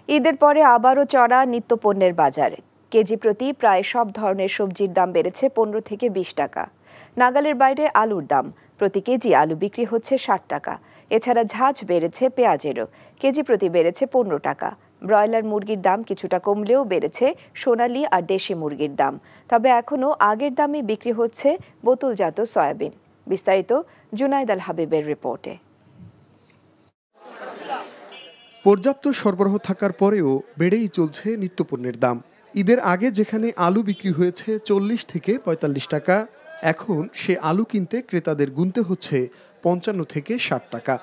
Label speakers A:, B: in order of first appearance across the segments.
A: ঈদের পরে আবারও চড়া নিত্যপণ্যের বাজার। কেজি প্রতি প্রায় সব ধরনের সবজির দাম বেড়েছে 15 থেকে 20 টাকা। নাগালের বাইরে আলুর দাম, প্রতি কেজি আলু বিক্রি হচ্ছে 60 টাকা। এছাড়া ঝাঁঝ বেড়েছে পেঁয়াজেরও, কেজি প্রতি বেড়েছে 15 টাকা। ব্রয়লার মুরগির দাম কিছুটা কমলেও বেড়েছে সোনালী আর দেশি মুরগির দাম। তবে এখনও আগের দামে বিক্রি হচ্ছে বোতলজাত সয়াবিন। বিস্তারিত জুনাইদ আল হাবিবের রিপোর্টে।
B: পর্যাপ্ত সরবরাহ থাকার পরেও বেড়েই চলছে নিত্যপণ্যের দাম। ঈদের আগে যেখানে আলু বিক্রি হয়েছে 40 থেকে 45 টাকা, এখন সে আলু কিনতে ক্রেতাদের গুনতে হচ্ছে 55 থেকে 60 টাকা।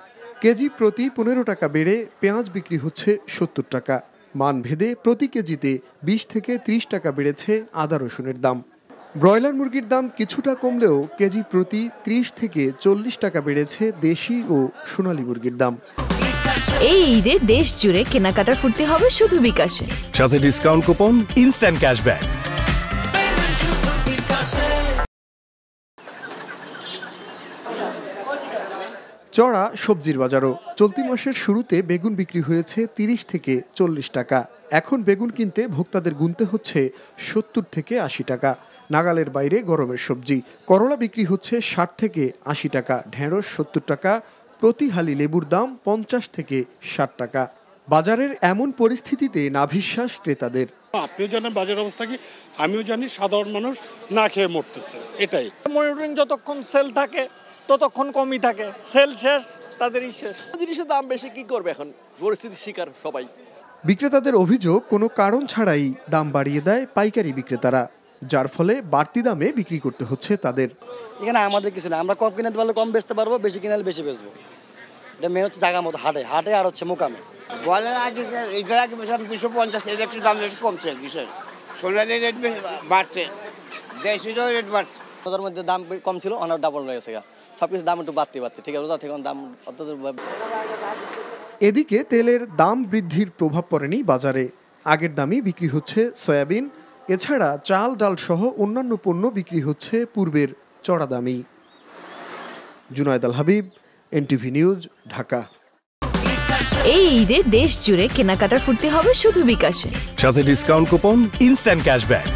B: কেজি প্রতি 15 টাকা বেড়ে পেঁয়াজ বিক্রি হচ্ছে 70 টাকা। মানভেদে প্রতি কেজিতে 20 থেকে 30 টাকা বেড়েছে আদা রসুনের দাম। ব্রয়লার মুরগির দাম কিছুটা কমলেও কেজি প্রতি 30 থেকে 40 টাকা বেড়েছে দেশি ও সোনালী মুরগির দাম।
C: এই ঈদে দেশ জুড়ে কেনাকাটার ফুর্তি হবে শুধু বিকাশে,
D: সাথে ডিসকাউন্ট কুপন, ইনস্ট্যান্ট ক্যাশব্যাক।
B: চড়া সবজির বাজারও। চলতি মাসের শুরুতে বেগুন বিক্রি হয়েছে 30 থেকে 40 টাকা। এখন বেগুন কিনতে ভোক্তাদের গুনতে হচ্ছে 70 থেকে 80 টাকা। নাগালের বাইরে গরমের সবজি, করলা বিক্রি হচ্ছে 60 থেকে 80 টাকা, ঢেঁড়স 70 টাকা, প্রতি হালি লেবুর দাম 50 থেকে 60 টাকা। বাজারের এমন পরিস্থিতিতে নাভিশ্বাস ক্রেতাদের।
E: আপনিও জানেন বাজার অবস্থা কি, আমিও জানি সাধারণ মানুষ না খেয়ে মরতেছে। এটাই
F: মনিটরিং, যতক্ষণ সেল থাকে ততক্ষণ কমই থাকে, সেল শেষ তাদেরই শেষ।
G: জিনিসের দাম বেশি, কি করবে এখন, পরিস্থিতির শিকার সবাই।
B: বিক্রেতাদের অভিযোগ, কোনো কারণ ছাড়াই দাম বাড়িয়ে দেয় পাইকারি বিক্রেতারা, যার ফলে বাড়তি দামে বিক্রি করতে হচ্ছে তাদের।
H: এখানে আমাদের কিছু না, আমরা কম কিনতে পারলে কম বেচতে পারবো, বেশি কিনালে বেশি বেচবো। এটা মেন হচ্ছে জায়গা মতো হাটে হাটে আর হচ্ছে মোকামে।
I: বলেন আগে ঈদের আগে 250, এর একটু দাম একটু কমছে, সোনালি রেট বাড়ছে, দেশিরও রেট বাড়ছে।
H: ওদের মধ্যে দাম কম ছিল, অনেক ডাবল হয়ে গেছে, সবকিছু দাম একটু বাড়তে ঠিক আছে, ওটা থেকে দাম অত।
B: এদিকে তেলের দাম বৃদ্ধির প্রভাব পড়েনি বাজারে। আগের দামই বিক্রি হচ্ছে সয়াবিন। এছাড়া চাল, ডাল সহ অন্যান্য পণ্য বিক্রি হচ্ছে পূর্বের চড়া দামই। জুনাইদ আল হাবিব, এনটিভি নিউজ, ঢাকা।
C: এই ঈদে দেশ জুড়ে কেনাকাটার ফুর্তি হবে শুধু বিকাশে,
D: সাথে ডিসকাউন্ট কুপন, ইনস্ট্যান্ট ক্যাশব্যাক।